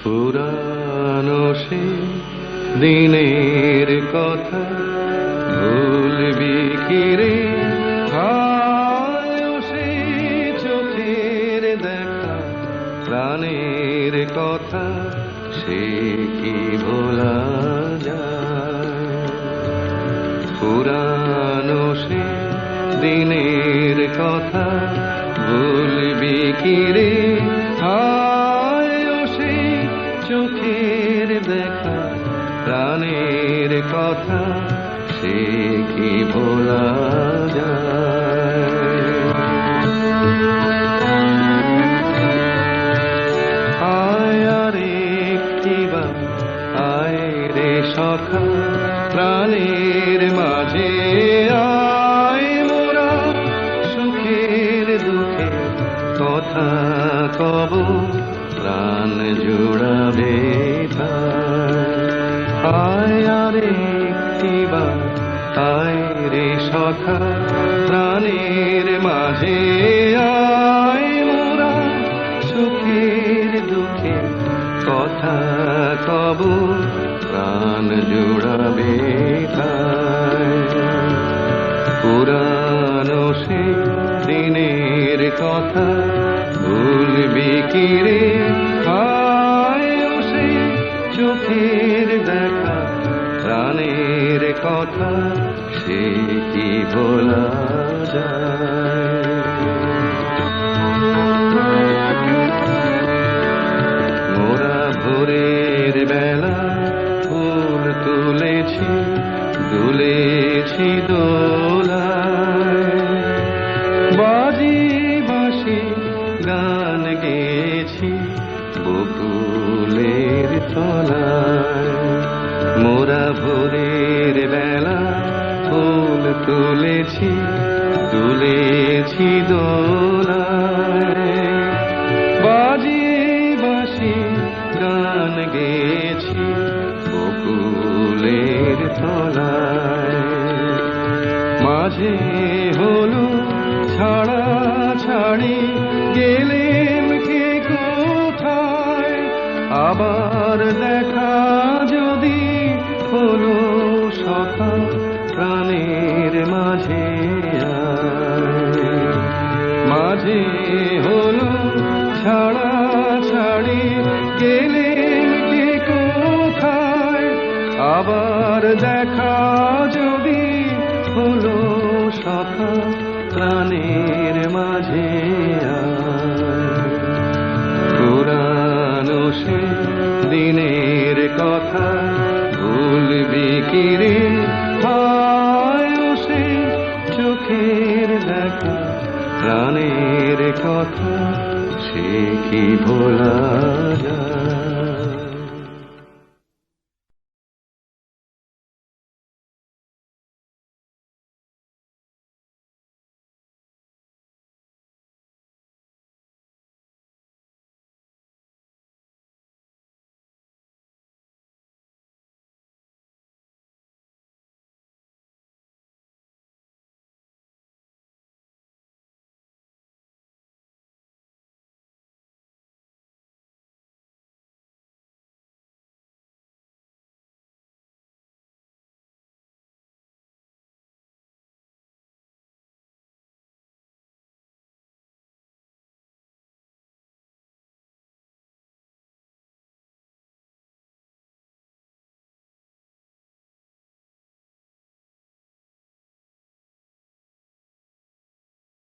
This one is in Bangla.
পুরানো সে দিনের কথা ভুলবি কি রে? হায় সে চোখের দেখা প্রাণের কথা সে কি ভোলা যায়? পুরানো সে দিনের কথা ভুলবি কি রে? হায় সে চোখের দেখা প্রাণের কথা সে কি ভোলা যায়? আয় আর একটিবার আয় রে সখা প্রাণের মাঝে আয়, মোরা সুখের দুঃখে কথা কব প্রাণ জুড়াবে আয় আর একটিবার আয় রে সখা প্রাণের মাঝে আয়, মোরা সুখের দুঃখে কথা কব প্রাণ জুড়াবে পুরানো সে দিনের কথা ভুলবি কি রে? হায় সে চোখের দেখা প্রাণের কথা সে কি ভোলা যায়? মোরা ভোরের বেলা ফুল তুলেছি দুলেছি দোলায়, বাজি বাঁশি গান গেয়েছি বকুলের তলায়। মোরা ভোরের বেলা ফুল তুলেছি দুলেছি দোলায়, বাজি বাঁশি গান গেয়েছি বকুলের তলায়। মাঝে হলো ছাড়া ছাড়ি গেলেন কে কোথায়, আবার দেখা যদি হলো সখা প্রাণের মাঝে মাঝে হলো ছাড়া ছাড়ি গেলেন কে কোথায়, আবার দেখা যদি হলো সখা প্রাণের মাঝে পুরানো সে দিনের কথা ভুলবি কি রে? হায় সে চোখের দেখা প্রাণের কথা সে কি ভোলা যায়?